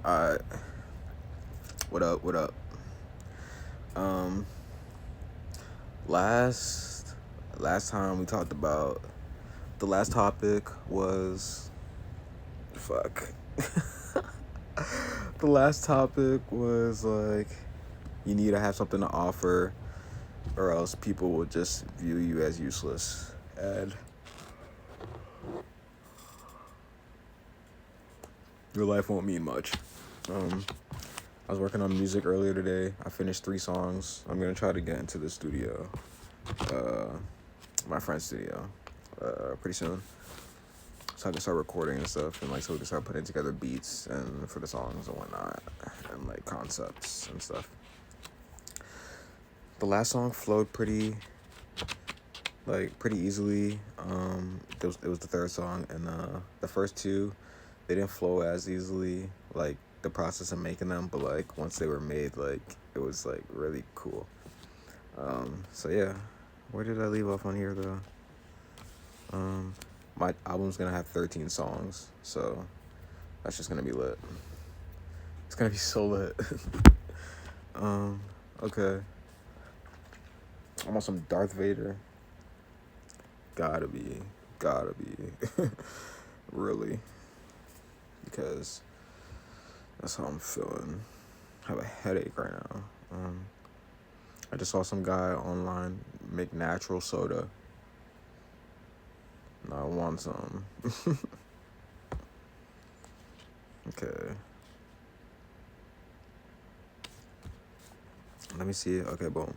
Alright, what up? What up? Um, last last time we talked about the last topic was fuck. The last topic was like you need to have something to offer, or else people will just view you as useless, and your life won't mean much. Um, I was working on music earlier today. I finished 3 songs. I'm gonna try to get into the studio, uh, my friend's studio, pretty soon, so I can start recording and stuff, and like so we can start putting together beats and for the songs and whatnot, and like concepts and stuff. The last song flowed pretty easily. It was the third song, and the first two, they didn't flow as easily. Like the process of making them, but like once they were made, like it was like really cool. So yeah, where did I leave off on here though? My album's gonna have 13 songs, so that's just gonna be lit. It's gonna be so lit. um, okay. I'm on some Darth Vader. Gotta be, really, because that's how I'm feeling. I have a headache right now. I just saw some guy online make natural soda. And I want some. Okay. Let me see. Okay, boom.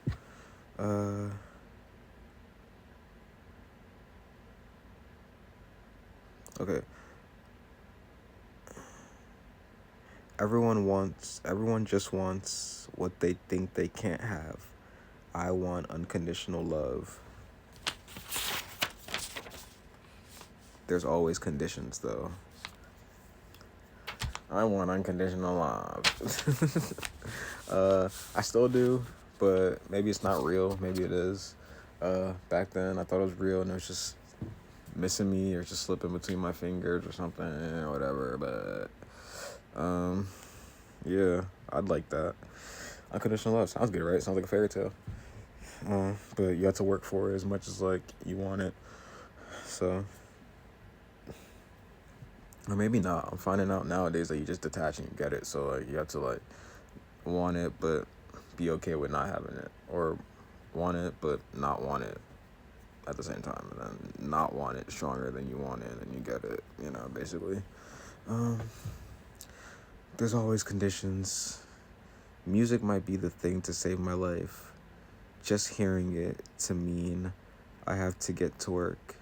Okay. Everyone just wants what they think they can't have. I want unconditional love. There's always conditions, though. I want unconditional love. I still do, but maybe it's not real. Maybe it is. Back then, I thought it was real, and it was just missing me or just slipping between my fingers or something or whatever. But yeah, I'd like that. Unconditional love sounds good, right? Sounds like a fairy tale. But you have to work for it as much as like you want it. So, or maybe not. I'm finding out nowadays that you just detach and you get it. So like you have to like want it, but be okay with not having it, or want it but not want it at the same time, and then not want it stronger than you want it, and you get it. Basically. Um, there's always conditions. Music might be the thing to save my life. Just hearing it to mean I have to get to work.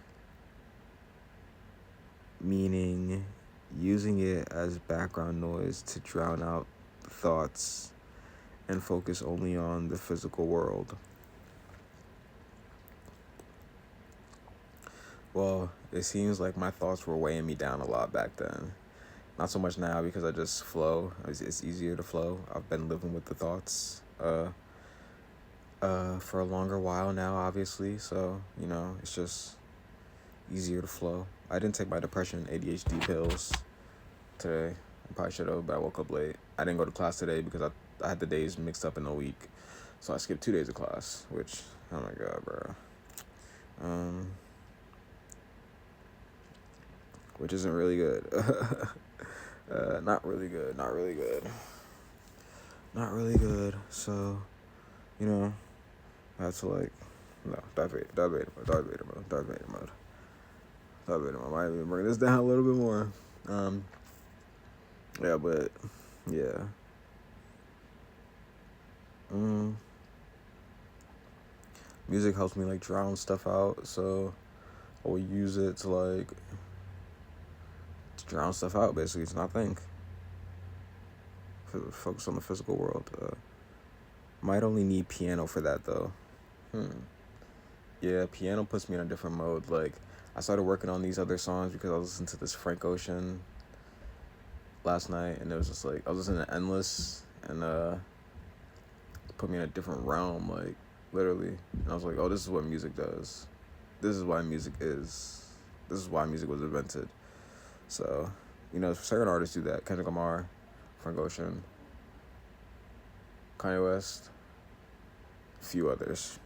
Meaning using it as background noise to drown out thoughts and focus only on the physical world. Well, it seems like my thoughts were weighing me down a lot back then. Not so much now because I just flow. It's easier to flow. I've been living with the thoughts for a longer while now, obviously. So, it's just easier to flow. I didn't take my depression ADHD pills today. I probably should have, but I woke up late. I didn't go to class today because I had the days mixed up in a week. So I skipped 2 days of class, which, oh my God, bro. Which isn't really good. Not really good. So, I had to like, no, Darth Vader mode. I might even bring this down a little bit more. Yeah, but yeah. Music helps me like drown stuff out, so I will use it to drown stuff out, basically, to not think. Focus on the physical world. Might only need piano for that, though. Yeah, piano puts me in a different mode. Like, I started working on these other songs because I was listening to this Frank Ocean last night, and it was just like, I was listening to Endless, and it put me in a different realm, like, literally. And I was like, oh, this is what music does. This is why music is. This is why music was invented. So, certain artists do that. Kendrick Lamar, Frank Ocean, Kanye West, a few others.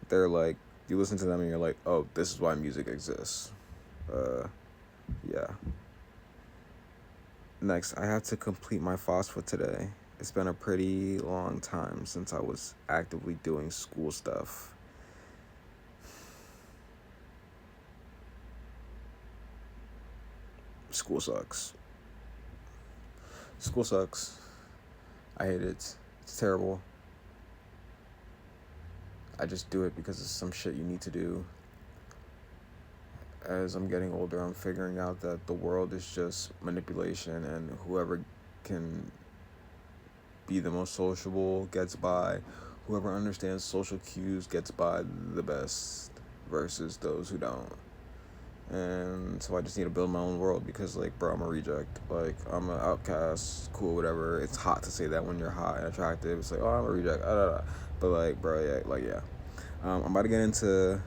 They're like, you listen to them and you're like, oh, this is why music exists. Yeah. Next, I have to complete my FOSS today. It's been a pretty long time since I was actively doing school stuff. School sucks. School sucks. I hate it. It's terrible. I just do it because it's some shit you need to do. As I'm getting older, I'm figuring out that the world is just manipulation, and whoever can be the most sociable gets by. Whoever understands social cues gets by the best versus those who don't. And so I just need to build my own world because, like, bro, I'm a reject. Like, I'm an outcast, cool, whatever. It's hot to say that when you're hot and attractive. It's like, oh, I'm a reject. But, like, bro, yeah. I'm about to get into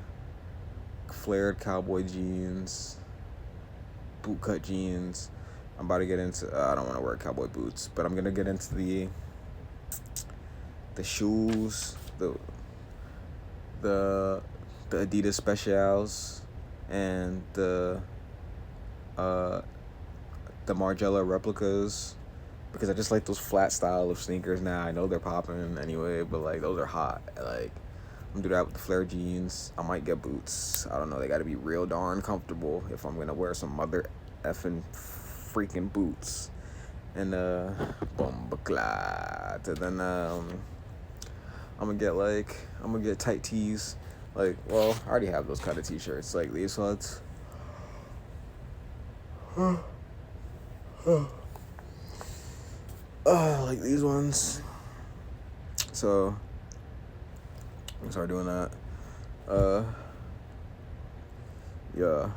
flared cowboy jeans, bootcut jeans. I'm about to get into, I don't want to wear cowboy boots, but I'm going to get into the shoes, the Adidas Specials, and the Margiela replicas, because I just like those flat style of sneakers now. I know they're popping anyway, but like those are hot. Like, I'm gonna do that with the flare jeans. I might get boots. I don't know. They gotta be real darn comfortable if I'm gonna wear some mother effing freaking boots. And bombaclat. And then I'm gonna get tight tees. Like, well, I already have those kind of t-shirts. Like these ones. Like these ones. So I'm gonna start doing that. Yeah.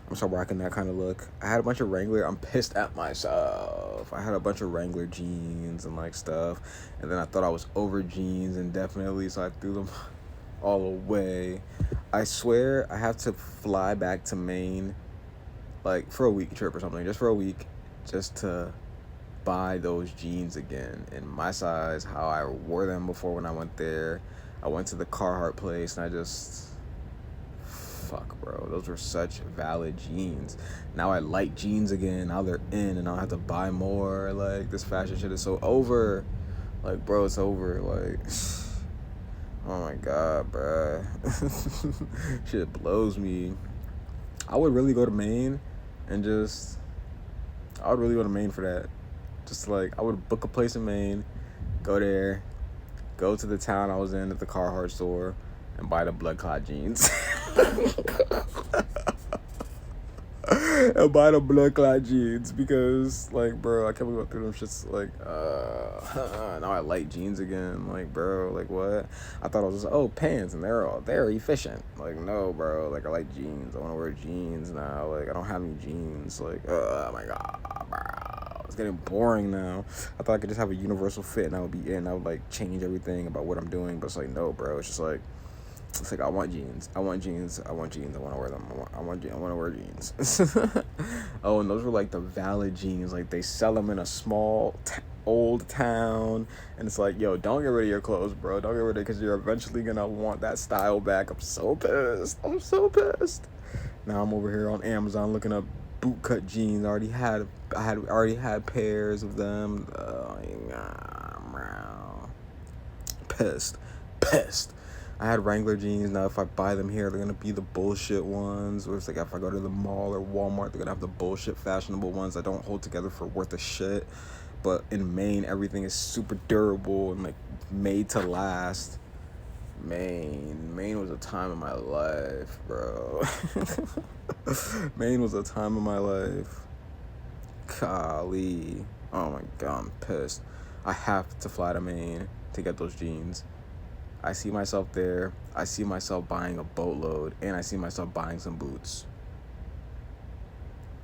I'm start rocking that kind of look. I had a bunch of Wrangler. I'm pissed at myself. I had a bunch of Wrangler jeans and like stuff, and then I thought I was over jeans indefinitely, so I threw them all away. I swear I have to fly back to Maine, like for a week trip or something, just for a week, just to buy those jeans again in my size, how I wore them before when I went there. I went to the Carhartt place and I just, fuck, bro, those were such valid jeans. Now I like jeans again. Now they're in, and I don't have to buy more. Like, this fashion shit is so over. Like, bro, it's over. Like, oh my god, bro. Shit blows me. I would really go to Maine and just, I would really go to Maine for that. Just like, I would book a place in Maine, go there, go to the town I was in at the Carhartt store, and buy the blood clot jeans. And buy the blood clot jeans because, like, bro, I can't believe I threw them shits. Like, now I like jeans again. Like, bro, like, what? I thought I was just, oh, pants, and they're efficient. Like, no, bro, like, I like jeans. I want to wear jeans now. Like, I don't have any jeans. Like, oh my god, bro, it's getting boring now. I thought I could just have a universal fit and I would be in. I would like change everything about what I'm doing, but it's like, no, bro. It's just like, I want jeans. I want to wear them. I want to wear jeans. Oh, and those were like the valid jeans. Like, they sell them in a small old town, and it's like, yo, don't get rid of your clothes, bro. Don't get rid of it, because you're eventually gonna want that style back. I'm so pissed. Now I'm over here on Amazon looking up bootcut jeans. I already had pairs of them. Pissed. I had Wrangler jeans. Now if I buy them here, they're gonna be the bullshit ones. Or it's like, if I go to the mall or Walmart, they're gonna have the bullshit fashionable ones that don't hold together for worth of shit. But in Maine, everything is super durable and like made to last. Maine was a time of my life, bro. Maine was a time of my life. Golly. Oh my god, I'm pissed. I have to fly to Maine to get those jeans. I see myself there. I see myself buying a boatload, and I see myself buying some boots.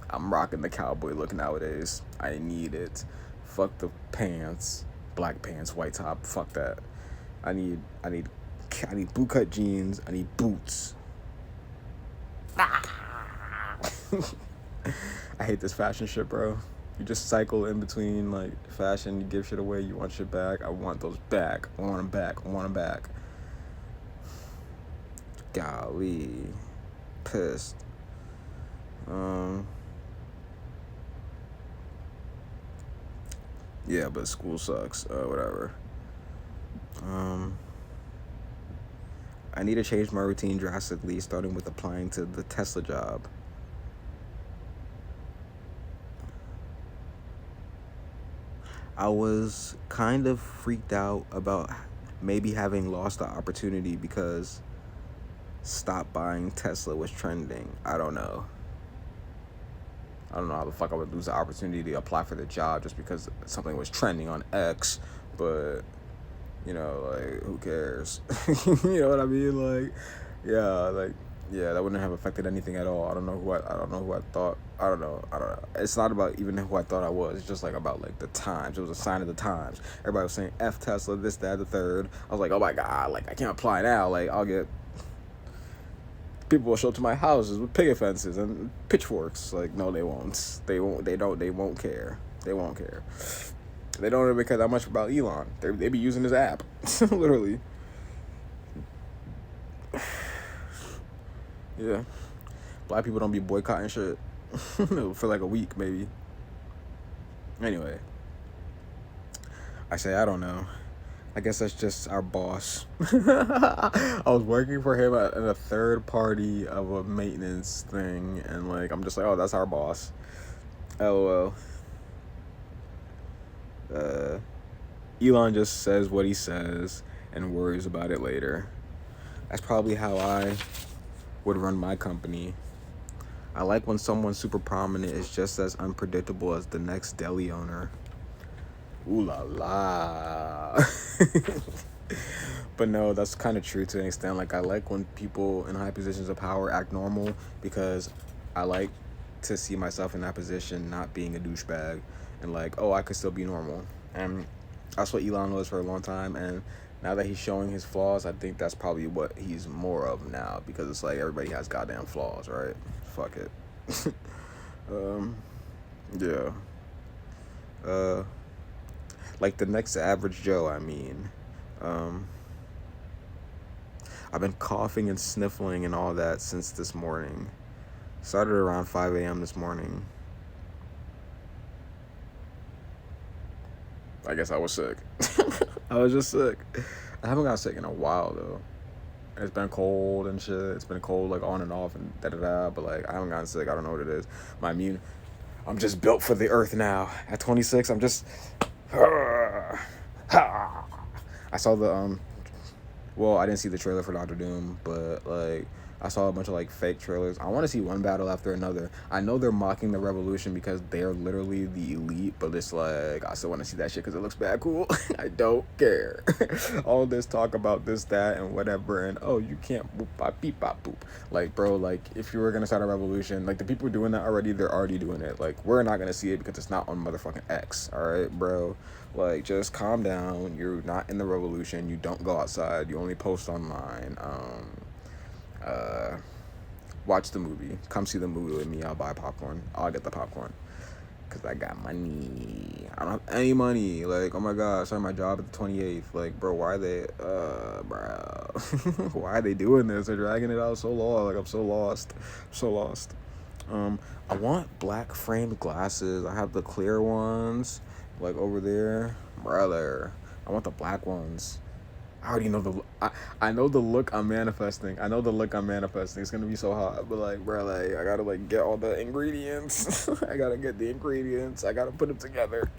I'm rocking the cowboy look nowadays. I need it. Fuck the pants, black pants, white top. Fuck that. I need bootcut jeans. I need boots. I hate this fashion shit, bro. You just cycle in between like fashion. You give shit away. You want shit back. I want those back. I want them back. I want them back. Golly, pissed. Yeah, but school sucks. Whatever. I need to change my routine drastically, starting with applying to the Tesla job. I was kind of freaked out about maybe having lost the opportunity because stop buying Tesla was trending. I don't know how the fuck I would lose the opportunity to apply for the job just because something was trending on X, but you know, like, who cares? You know what I mean? Like, yeah, that wouldn't have affected anything at all. I don't know who I thought. I don't know. It's not about even who I thought I was. It's just like about like the times. It was a sign of the times. Everybody was saying F Tesla, this, that, the third. I was like, oh my God, like I can't apply now. Like I'll get people will show up to my houses with picket fences and pitchforks. Like, no, they won't. They won't. They don't. They won't care. They won't care. They don't even care that much about Elon. They be using his app, literally. Yeah, black people don't be boycotting shit for like a week, maybe. Anyway, I say I don't know. I guess that's just our boss. I was working for him at a third party of a maintenance thing, and like I'm just like, oh, that's our boss. LOL. Elon just says what he says and worries about it later. That's probably how I would run my company. I like when someone super prominent is just as unpredictable as the next deli owner. Ooh la la. But no, that's kind of true to an extent. Like, I like when people in high positions of power act normal because I like to see myself in that position not being a douchebag and like, oh, I could still be normal. And that's what Elon was for a long time, and now that he's showing his flaws, I think that's probably what he's more of now, because it's like everybody has goddamn flaws, right? Fuck it. Yeah. Like the next average Joe, I mean. I've been coughing and sniffling and all that since this morning. Started around 5 a.m. this morning. I guess I was sick. I was just sick. I haven't got sick in a while though. It's been cold and shit. It's been cold like on and off and da-da-da. But like I haven't gotten sick. I don't know what it is. I'm just built for the earth now. At 26, I'm just. I saw the well, I didn't see the trailer for Doctor Doom, but like I saw a bunch of like fake trailers. I want to see one battle after another. I know they're mocking the Revolution because they're literally the elite, but it's like I still want to see that shit because it looks bad cool. I don't care. All this talk about this, that, and whatever, and oh, you can't boop bop beep bop boop. Like, bro, like if you were gonna start a revolution, like the people doing that already, they're already doing it. Like we're not gonna see it because it's not on motherfucking X. All right, bro. Like just calm down. You're not in the revolution. You don't go outside. You only post online. Watch the movie. Come see the movie with me. I'll buy popcorn. I'll get the popcorn. Because I got money. I don't have any money. Like, oh my God, I started my job at the 28th. Like, bro, why are they, bro. Why are they doing this? They're dragging it out so long. Like, I'm so lost. I want black framed glasses. I have the clear ones, like, over there. Brother, I want the black ones. I already know I know the look I'm manifesting. It's gonna be so hot, but like, bro, like I gotta like get all the ingredients. I gotta get the ingredients. I gotta put them together.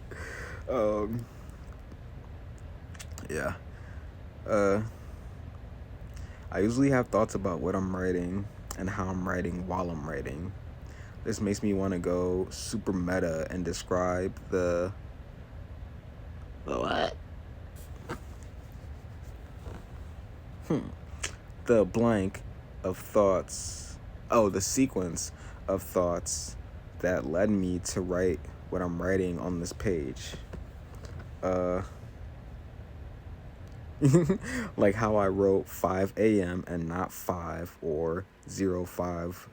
Yeah. I usually have thoughts about what I'm writing and how I'm writing while I'm writing. This makes me want to go super meta and describe the what? The blank of thoughts. Oh, the sequence of thoughts that led me to write what I'm writing on this page. Like how I wrote 5 a.m. and not 5 or 05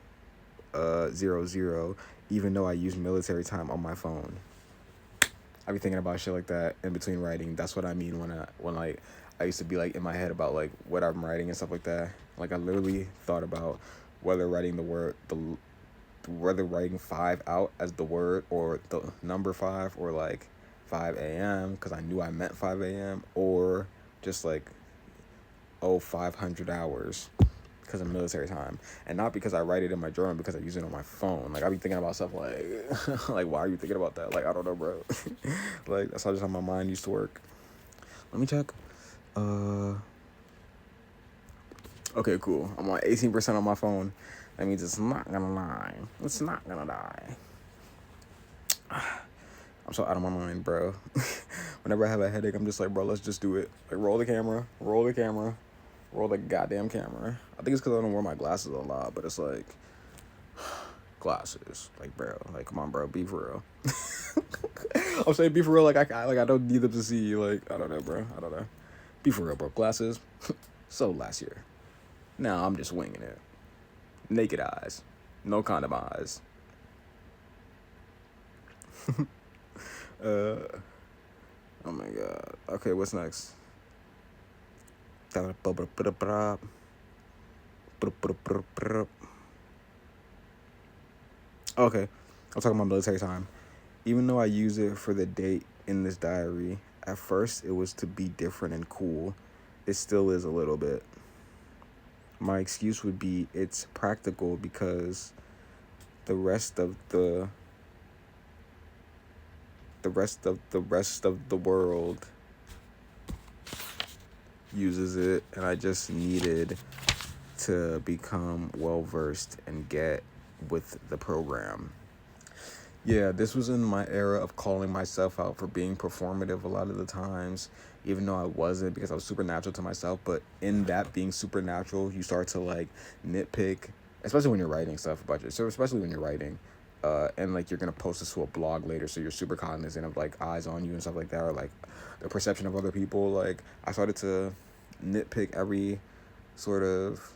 00, even though I use military time on my phone. I be thinking about shit like that in between writing. That's what I mean when like I used to be like in my head about like what I'm writing and stuff like that. Like I literally thought about whether writing whether writing 5 out as the word or the number 5 or like 5 a.m. because I knew I meant 5 a.m. or just like 500 hours because of military time, and not because I write it in my journal, because I use it on my phone. Like I be thinking about stuff like like why are you thinking about that? Like I don't know, bro. Like that's just how my mind used to work. Let me check. Okay, cool. I'm on 18% on my phone. That means it's not gonna lie. It's not gonna die. I'm so out of my mind, bro. Whenever I have a headache, I'm just like, bro, let's just do it. Like roll the camera, roll the goddamn camera. I think it's because I don't wear my glasses a lot, but it's like glasses. Like, bro, like come on, bro, be for real. I'm saying be for real. Like I don't need them to see. Like I don't know, bro. I don't know. Be for real, bro. Glasses. So last year. Now I'm just winging it. Naked eyes, no condom eyes. Oh my god. Okay, what's next? Okay, I'm talking about military time. Even though I use it for the date in this diary, at first it was to be different and cool. It still is a little bit. My excuse would be it's practical because the rest of the world uses it, and I just needed to become well versed and get with the program. Yeah, this was in my era of calling myself out for being performative a lot of the times, even though I wasn't, because I was supernatural to myself. But in that being supernatural, you start to like nitpick, especially when you're writing stuff about yourself, especially when you're writing. And like you're gonna post this to a blog later, so you're super cognizant of like eyes on you and stuff like that, or like the perception of other people. Like I started to nitpick every sort of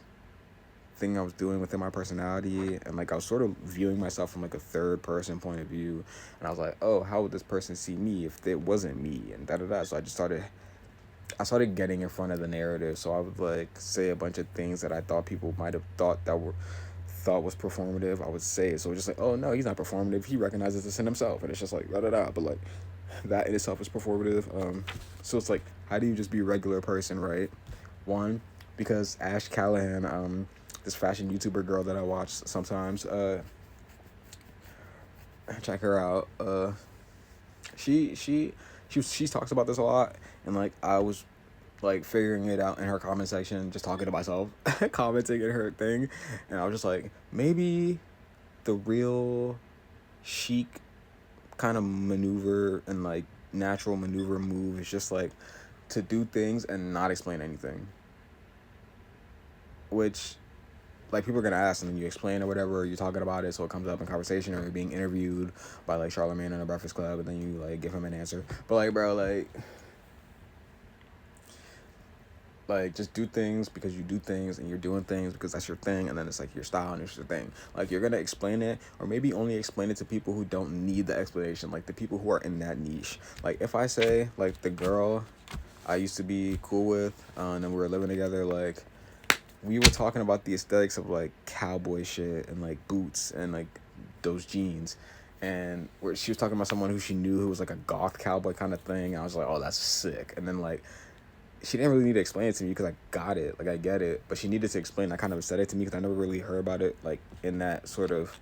thing I was doing within my personality, and like I was sort of viewing myself from like a third person point of view, and I was like, oh, how would this person see me if it wasn't me, and da-da-da. So I started getting in front of the narrative. So I would like say a bunch of things that I thought people might have thought was performative. I would say it. So it's just like, oh no, he's not performative, he recognizes this in himself, and it's just like da-da-da. But like that in itself is performative. So it's like, how do you just be a regular person, right? One, because Ash Callahan, this fashion YouTuber girl that I watch sometimes, check her out. She talks about this a lot, and like I was like figuring it out in her comment section, just talking to myself, commenting in her thing, and I was just like, maybe the real chic kind of maneuver and like natural maneuver move is just like to do things and not explain anything, which like people are gonna ask, and then you explain or whatever, or you're talking about it, so it comes up in conversation, or you're being interviewed by like Charlamagne on a Breakfast Club, and then you like give him an answer. But like, bro, like just do things because you do things, and you're doing things because that's your thing, and then it's like your style and it's your thing. Like you're gonna explain it, or maybe only explain it to people who don't need the explanation, like the people who are in that niche. Like if I say like the girl I used to be cool with, and then we were living together, like we were talking about the aesthetics of like cowboy shit and like boots and like those jeans, and where she was talking about someone who she knew who was like a goth cowboy kind of thing, and I was like, oh, that's sick. And then like she didn't really need to explain it to me because I got it, like I get it, but she needed to explain that kind of aesthetic to me because I never really heard about it like in that sort of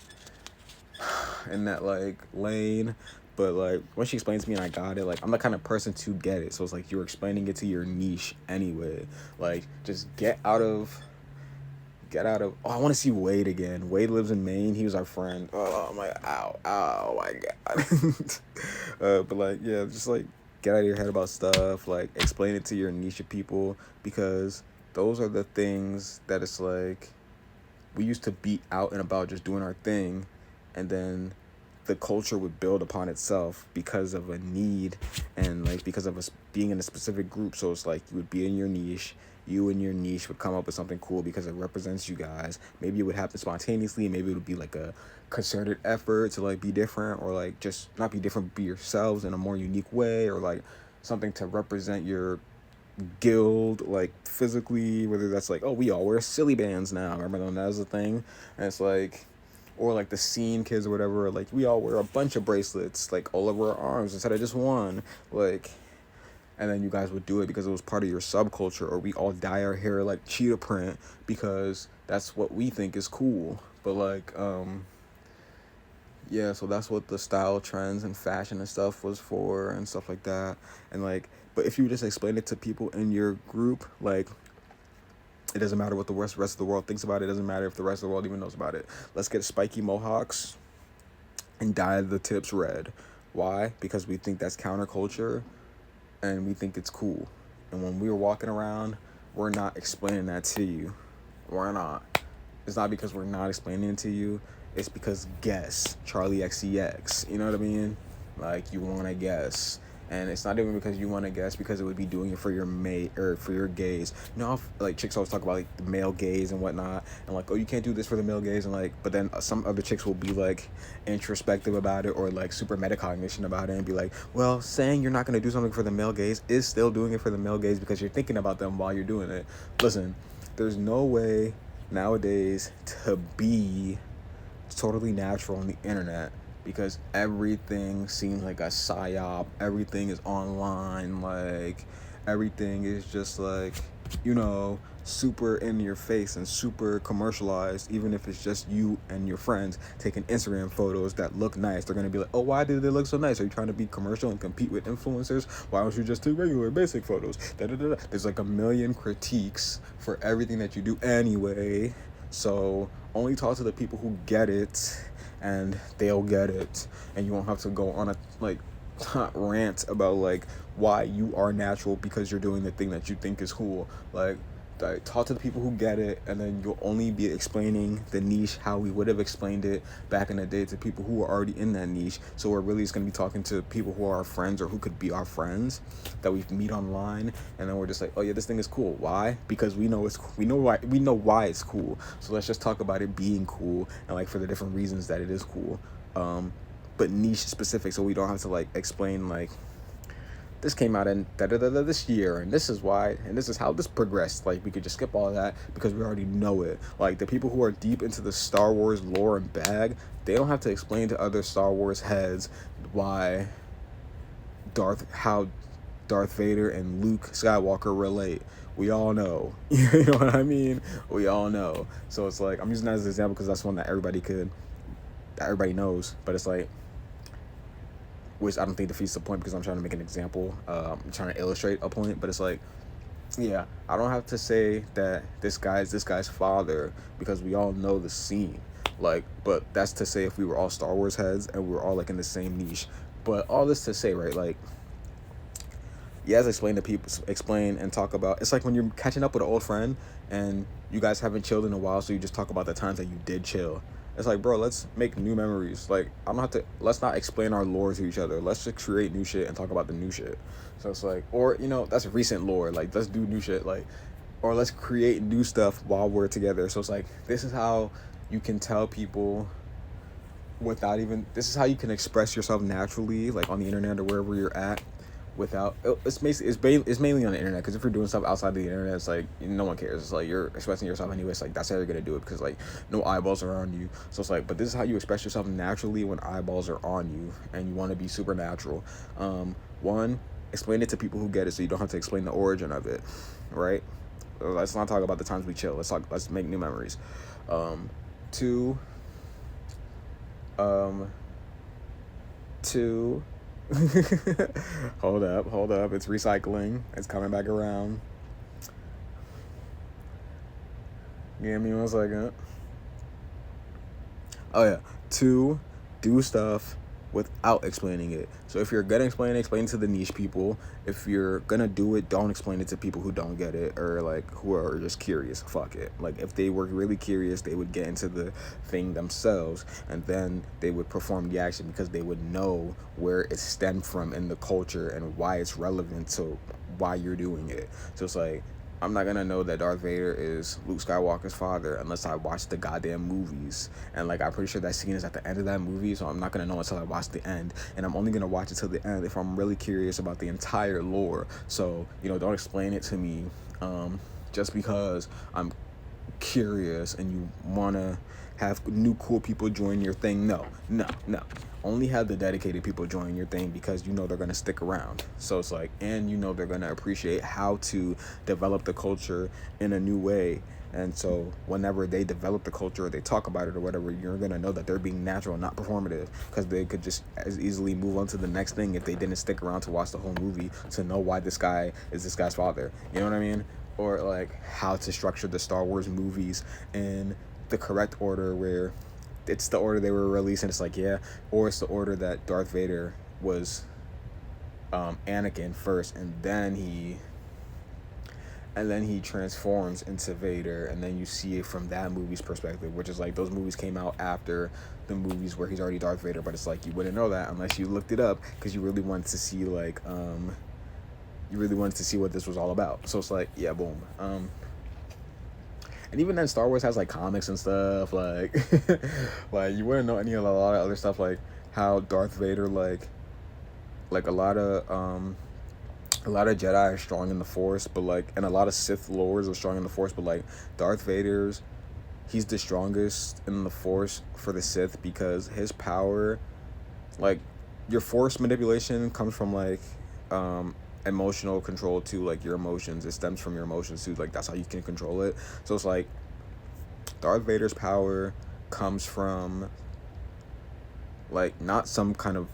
in that like lane. But like when she explained to me and I got it, like I'm the kind of person to get it, so it's like you're explaining it to your niche anyway. Like just get out of oh, I want to see Wade again. Wade lives in Maine. He was our friend. Oh my, ow my god. But like, yeah, just like get out of your head about stuff, like explain it to your niche of people, because those are the things that it's like we used to be out and about just doing our thing, and then the culture would build upon itself because of a need, and like because of us being in a specific group. So it's like you would be in your niche, you and your niche would come up with something cool because it represents you guys. Maybe it would happen spontaneously, maybe it would be like a concerted effort to like be different, or like just not be different, be yourselves in a more unique way, or like something to represent your guild, like physically, whether that's like, oh, we all wear silly bands now, remember when that was a thing, and it's like, or like the scene kids or whatever, like we all wear a bunch of bracelets like all over our arms instead of just one, like, and then you guys would do it because it was part of your subculture. Or we all dye our hair like cheetah print because that's what we think is cool. But like yeah, so that's what the style trends and fashion and stuff was for and stuff like that. And like, but if you just explain it to people in your group, like, it doesn't matter what the rest of the world thinks about it. It doesn't matter if the rest of the world even knows about it. Let's get spiky mohawks and dye the tips red. Why? Because we think that's counterculture and we think it's cool. And when we're walking around, we're not explaining that to you. We're not. It's not because we're not explaining it to you. It's because guess, Charlie XCX. You know what I mean? Like, you want to guess. And it's not even because you want to guess, because it would be doing it for your mate or for your gaze. You know how, like, chicks always talk about, like, the male gaze and whatnot. And, like, oh, you can't do this for the male gaze. And, like, but then some other chicks will be, like, introspective about it, or, like, super metacognition about it, and be like, well, saying you're not going to do something for the male gaze is still doing it for the male gaze because you're thinking about them while you're doing it. Listen, there's no way nowadays to be totally natural on the internet, because everything seems like a psyop. Everything is online. Like, everything is just like, you know, super in your face and super commercialized. Even if it's just you and your friends taking Instagram photos that look nice, they're gonna be like, oh, why did they look so nice? Are you trying to be commercial and compete with influencers? Why don't you just take regular basic photos? There's like a million critiques for everything that you do anyway. So only talk to the people who get it, and they'll get it, and you won't have to go on a like rant about like why you are natural because you're doing the thing that you think is cool. Like, talk to the people who get it, and then you'll only be explaining the niche how we would have explained it back in the day to people who are already in that niche. So we're really just going to be talking to people who are our friends, or who could be our friends that we meet online, and then we're just like, oh yeah, this thing is cool. Why? Because we know it's we know why it's cool. So let's just talk about it being cool, and like for the different reasons that it is cool, but niche specific, so we don't have to like explain like, this came out in this year, and this is why, and this is how this progressed. Like, we could just skip all of that because we already know it. Like, the people who are deep into the Star Wars lore and bag, they don't have to explain to other Star Wars heads why how Darth Vader and Luke Skywalker relate. We all know. You know what I mean? We all know. So it's like, I'm using that as an example because that's one that everybody knows. But it's like, which I don't think defeats the point, because I'm trying to make an example. I'm trying to illustrate a point, but it's like, yeah, I don't have to say that this guy's father, because we all know the scene. Like, but that's to say if we were all Star Wars heads and we were all like in the same niche. But all this to say, right, like, you guys explain and talk about, it's like when you're catching up with an old friend and you guys haven't chilled in a while, so you just talk about the times that you did chill. It's like, bro, let's make new memories. Like, let's not explain our lore to each other. Let's just create new shit and talk about the new shit. So it's like, or, you know, that's recent lore. Like, let's do new shit. Like, or let's create new stuff while we're together. So it's like, this is how you can tell people this is how you can express yourself naturally, like on the internet or wherever you're at, without, it's mainly on the internet, because if you're doing stuff outside of the internet, it's like no one cares. It's like you're expressing yourself anyway. It's like that's how you're gonna do it, because like no eyeballs are on you. So it's like, but this is how you express yourself naturally when eyeballs are on you and you want to be supernatural. One, explain it to people who get it, so you don't have to explain the origin of it, right? Let's not talk about the times we chill. Let's make new memories. Two, hold up, it's recycling, it's coming back around. Give me 1 second. Oh yeah. 2, do stuff without explaining it. So if you're gonna explain it to the niche people. If you're gonna do it, don't explain it to people who don't get it, or like who are just curious. Fuck it. Like if they were really curious, they would get into the thing themselves, and then they would perform the action because they would know where it stemmed from in the culture and why it's relevant to why you're doing it. So it's like, I'm not gonna know that Darth Vader is Luke Skywalker's father unless I watch the goddamn movies. And like, I'm pretty sure that scene is at the end of that movie, so I'm not gonna know until I watch the end. And I'm only gonna watch it till the end if I'm really curious about the entire lore. So, don't explain it to me just because I'm curious and you wanna have new cool people join your thing. No, no, no. Only have the dedicated people join your thing because they're gonna stick around. So it's like, and they're gonna appreciate how to develop the culture in a new way. And so whenever they develop the culture or they talk about it or whatever, you're gonna know that they're being natural, not performative, because they could just as easily move on to the next thing if they didn't stick around to watch the whole movie to know why this guy is this guy's father. You know what I mean? Or like how to structure the Star Wars movies in the correct order, where it's the order they were released and it's like, yeah, or it's the order that Darth Vader was Anakin first, and then he transforms into Vader, and then you see it from that movie's perspective, which is like those movies came out after the movies where he's already Darth Vader. But it's like, you wouldn't know that unless you looked it up, because you really wanted to see like what this was all about. So it's like, yeah, boom. And even then, Star Wars has like comics and stuff. Like, like you wouldn't know any of a lot of other stuff, like how Darth Vader, like a lot of Jedi are strong in the Force, but like, and a lot of Sith lords are strong in the Force, but like Darth Vader's, he's the strongest in the Force for the Sith because his power, like, your Force manipulation comes from like emotional control to like your emotions. It stems from your emotions too. Like that's how you can control it. So it's like Darth Vader's power comes from like not some kind of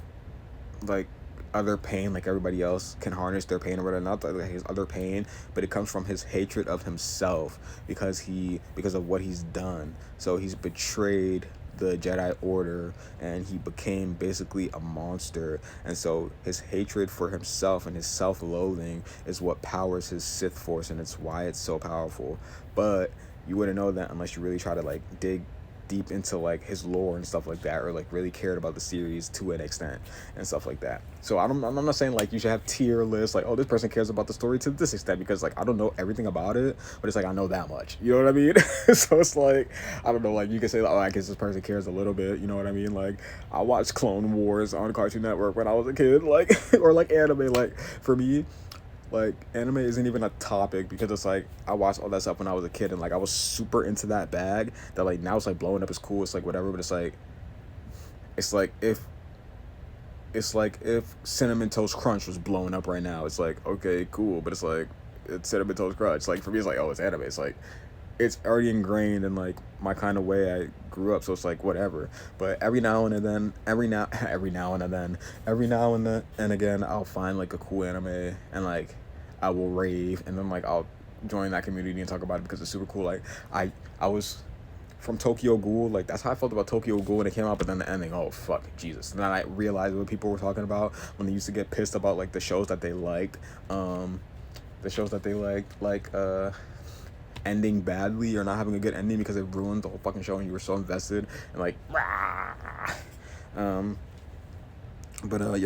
like other pain, like everybody else can harness their pain or whatever, not like his other pain, but it comes from his hatred of himself because of what he's done. So he's betrayed the Jedi Order and he became basically a monster, and so his hatred for himself and his self-loathing is what powers his Sith Force, and it's why it's so powerful. But you wouldn't know that unless you really try to like dig deep into like his lore and stuff like that, or like really cared about the series to an extent and stuff like that. So I'm not saying like you should have tier lists like, oh, this person cares about the story to this extent, because like I don't know everything about it, but it's like I know that much, you know what I mean? So it's like, I don't know, like you can say like, oh, I guess this person cares a little bit, you know what I mean? Like I watched Clone Wars on Cartoon Network when I was a kid, like or like anime. Like for me, like anime isn't even a topic because it's like I watched all that stuff when I was a kid, and like I was super into that bag that like now it's like blowing up is cool, it's like whatever. But it's like if Cinnamon Toast Crunch was blowing up right now, it's like, okay, cool, but it's like it's Cinnamon Toast Crunch. Like for me, it's like, oh, it's anime. It's like it's already ingrained in like my kind of way I grew up, so it's like whatever. But every now and again, I'll find like a cool anime and like I will rave, and then like I'll join that community and talk about it because it's super cool. Like I was from Tokyo Ghoul, like that's how I felt about Tokyo Ghoul when it came out, but then the ending, oh fuck Jesus. And then I realized what people were talking about when they used to get pissed about like the shows that they liked, ending badly or not having a good ending because it ruined the whole fucking show and you were so invested and like yeah,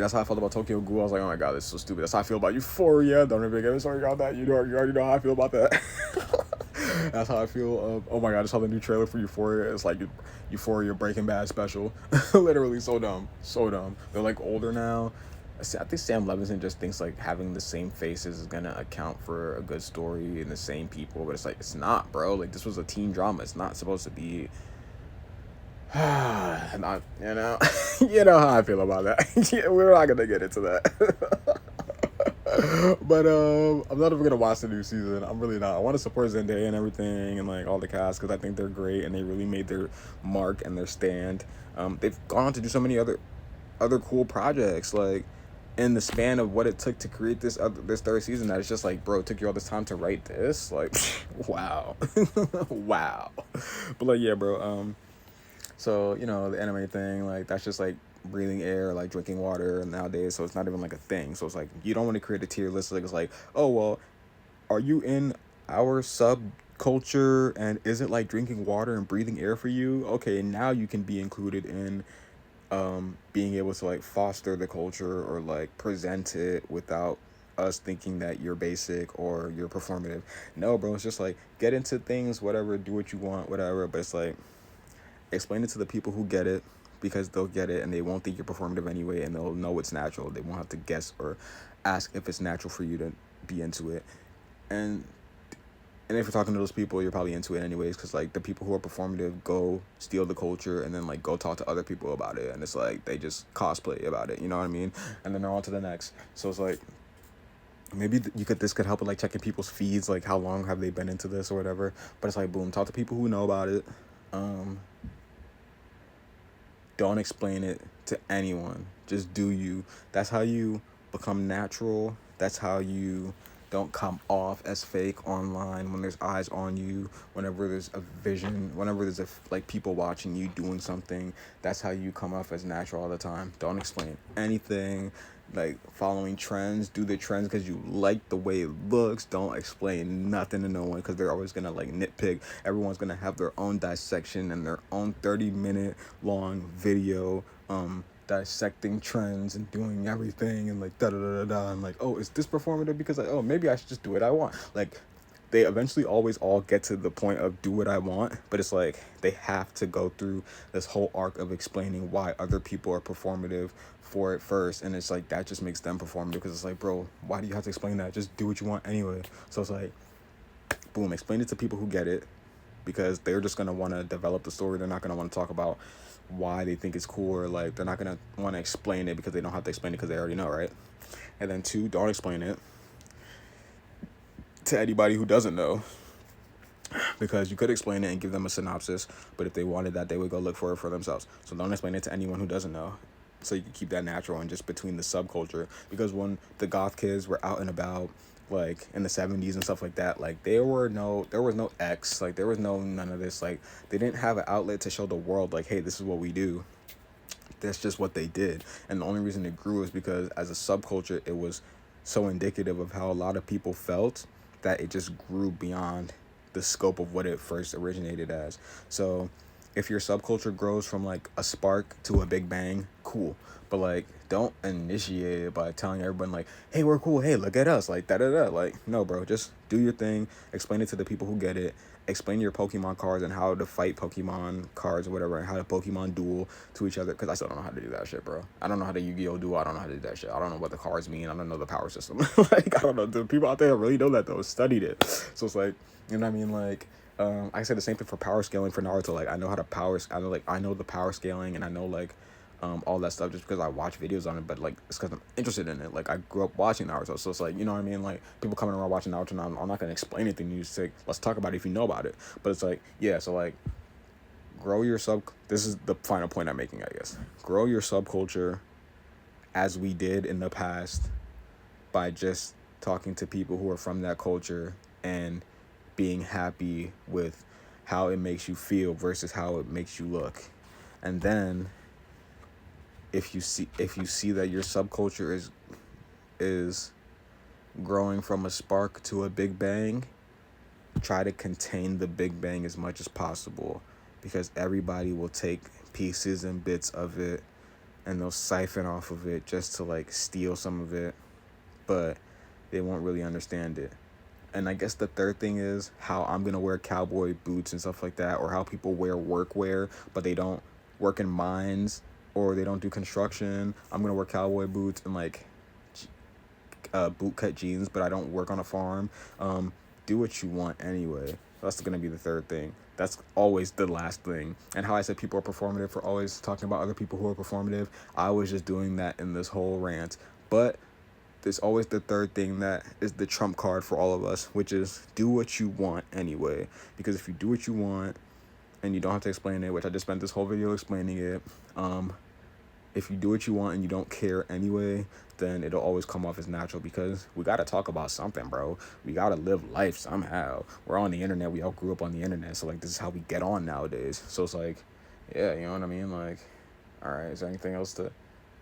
that's how I felt about Tokyo Ghoul. I was like, oh my god, this is so stupid. That's how I feel about Euphoria. Don't even get me started about that. You already know how I feel about that. That's how I feel. Oh my god, I saw the new trailer for Euphoria. It's like Euphoria Breaking Bad special. Literally so dumb. They're like older now. I think Sam Levinson just thinks like having the same faces is gonna account for a good story and the same people, but it's like, it's not, bro. Like this was a teen drama. It's not supposed to be. Not, you know how I feel about that. Yeah, we're not gonna get into that. But I'm not even gonna watch the new season. I'm really not. I want to support Zendaya and everything and like all the cast because I think they're great and they really made their mark and their stand. They've gone on to do so many other cool projects like in the span of what it took to create this third season, that it's just like, bro, it took you all this time to write this, like wow. Wow. But like, yeah, bro, so the anime thing, like that's just like breathing air, like drinking water nowadays, so it's not even like a thing. So it's like you don't want to create a tier list. Like it's like, oh well, are you in our subculture, and is it like drinking water and breathing air for you? Okay, now you can be included in being able to like foster the culture or like present it without us thinking that you're basic or you're performative. No, bro, it's just like get into things, whatever, do what you want, whatever. But it's like explain it to the people who get it, because they'll get it and they won't think you're performative anyway, and they'll know it's natural. They won't have to guess or ask if it's natural for you to be into it. And and if you're talking to those people, you're probably into it anyways, because like the people who are performative go steal the culture and then like go talk to other people about it, and it's like they just cosplay about it, you know what I mean? And then they're on to the next. So it's like maybe this could help with like checking people's feeds, like how long have they been into this or whatever. But it's like boom, talk to people who know about it. Don't explain it to anyone. Just do you. That's how you become natural. That's how you don't come off as fake online when there's eyes on you, whenever there's a vision, whenever there's like people watching you doing something. That's how you come off as natural all the time. Don't explain anything. Like following trends, do the trends because you like the way it looks. Don't explain nothing to no one, because they're always gonna like nitpick. Everyone's gonna have their own dissection and their own 30-minute long video dissecting trends and doing everything and like da da da da da, and like, oh, is this performative? Because like, oh, maybe I should just do what I want. Like they eventually always all get to the point of do what I want, but it's like they have to go through this whole arc of explaining why other people are performative for it first. And it's like that just makes them performative, because it's like, bro, why do you have to explain that? Just do what you want anyway. So it's like boom, explain it to people who get it, because they're just going to want to develop the story. They're not going to want to talk about why they think it's cool, or like they're not going to want to explain it because they don't have to explain it because they already know, right? And then 2, don't explain it to anybody who doesn't know, because you could explain it and give them a synopsis, but if they wanted that, they would go look for it for themselves. So don't explain it to anyone who doesn't know, so you can keep that natural and just between the subculture. Because when the goth kids were out and about, like in the 70s and stuff like that, like there was no X, like there was none of this. Like they didn't have an outlet to show the world like, hey, this is what we do. That's just what they did. And the only reason it grew is because as a subculture, it was so indicative of how a lot of people felt that it just grew beyond the scope of what it first originated as. So if your subculture grows from like a spark to a big bang, cool. But like don't initiate it by telling everyone like, hey, we're cool, hey, look at us, like da da da. Like, no, bro, just do your thing, explain it to the people who get it, explain your Pokemon cards and how to fight Pokemon cards or whatever, and how to Pokemon duel to each other, because I still don't know how to do that shit, bro. I don't know how to Yu-Gi-Oh duel. I don't know how to do that shit. I don't know what the cards mean. I don't know the power system. Like, I don't know. The people out there really know that, though, studied it. So it's like, you know what I mean? Like, I said the same thing for power scaling for Naruto. Like, I know how to I know the power scaling, and I know like all that stuff just because I watch videos on it. But like it's because I'm interested in it. Like I grew up watching Naruto, so it's like, you know what I mean? Like people coming around watching Naruto now, I'm not gonna explain anything to you. Say let's talk about it if you know about it. But it's like, yeah, so like grow your this is the final point I'm making, I guess. Grow your subculture as we did in the past by just talking to people who are from that culture and being happy with how it makes you feel versus how it makes you look. And then if you see that your subculture is growing from a spark to a big bang, try to contain the big bang as much as possible, because everybody will take pieces and bits of it and they'll siphon off of it just to like steal some of it, but they won't really understand it. And I guess the third thing is how I'm gonna wear cowboy boots and stuff like that, or how people wear workwear but they don't work in mines or they don't do construction. I'm gonna wear cowboy boots and like bootcut jeans, but I don't work on a farm. Do what you want anyway. That's gonna be the third thing. That's always the last thing. And how I said people are performative for always talking about other people who are performative, I was just doing that in this whole rant. But there's always the third thing that is the trump card for all of us, which is do what you want anyway. Because if you do what you want and you don't have to explain it, which I just spent this whole video explaining it, if you do what you want and you don't care anyway, then it'll always come off as natural, because we got to talk about something, bro. We got to live life somehow. We're on the internet. We all grew up on the internet. So, like, this is how we get on nowadays. So, it's like, yeah, you know what I mean? Like, all right, is there anything else to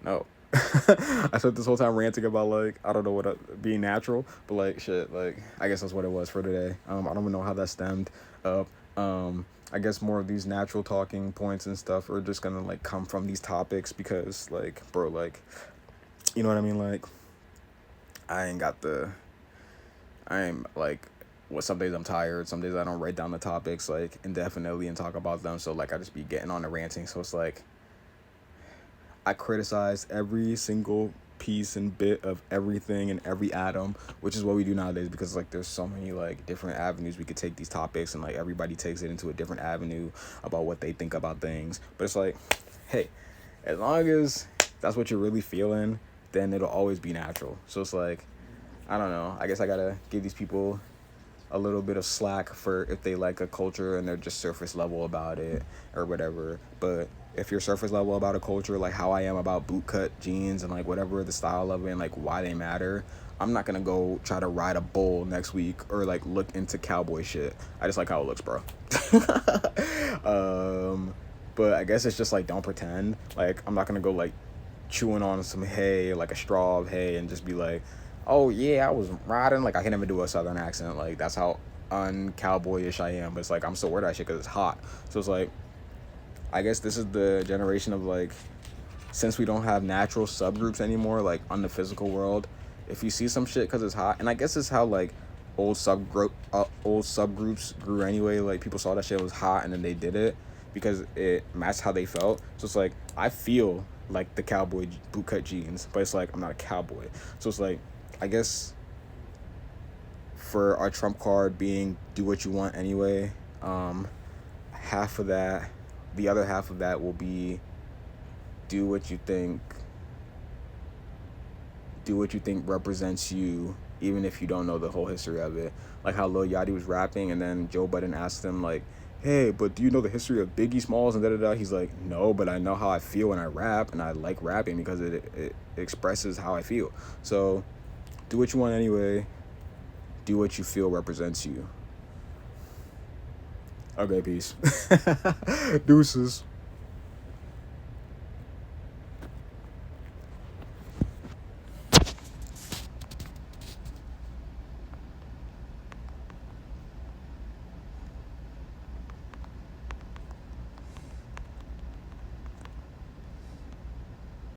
No. I spent this whole time ranting about like I don't know what being natural, but like shit, like I guess that's what it was for today. I don't even know how that stemmed up. I guess more of these natural talking points and stuff are just gonna like come from these topics because like bro, like you know what I mean? Like I ain't got the I'm like well, some days I'm tired, some days I don't write down the topics like indefinitely and talk about them. So like I just be getting on the ranting. So it's like I criticize every single piece and bit of everything and every atom, which is what we do nowadays because like there's so many like different avenues we could take these topics and like everybody takes it into a different avenue about what they think about things. But it's like, hey, as long as that's what you're really feeling, then it'll always be natural. So it's like, I don't know. I guess I gotta give these people a little bit of slack for if they like a culture and they're just surface level about it or whatever. But if you're surface level about a culture, like how I am about bootcut jeans and like whatever the style of it and like why they matter, I'm not gonna go try to ride a bull next week or like look into cowboy shit. I just like how it looks, bro. But I guess it's just like don't pretend. Like I'm not gonna go like chewing on some hay, like a straw of hay, and just be like, oh yeah, I was riding. Like I can't even do a southern accent. Like that's how uncowboyish I am. But it's like I'm still wearing that shit because it's hot. So it's like I guess this is the generation of like since we don't have natural subgroups anymore, like on the physical world. If you see some shit because it's hot, and I guess it's how like old subgroups grew anyway. Like people saw that shit was hot and then they did it because it matched how they felt. So it's like I feel like the cowboy bootcut jeans, but it's like I'm not a cowboy. So it's like I guess for our trump card being do what you want anyway, half of that, the other half of that will be do what you think represents you, even if you don't know the whole history of it. Like how Lil Yachty was rapping and then Joe Budden asked him like, hey, but do you know the history of Biggie Smalls and da-da-da? He's like, no, but I know how I feel when I rap, and I like rapping because it expresses how I feel. So do what you want anyway. Do what you feel represents you. Okay, peace. Deuces.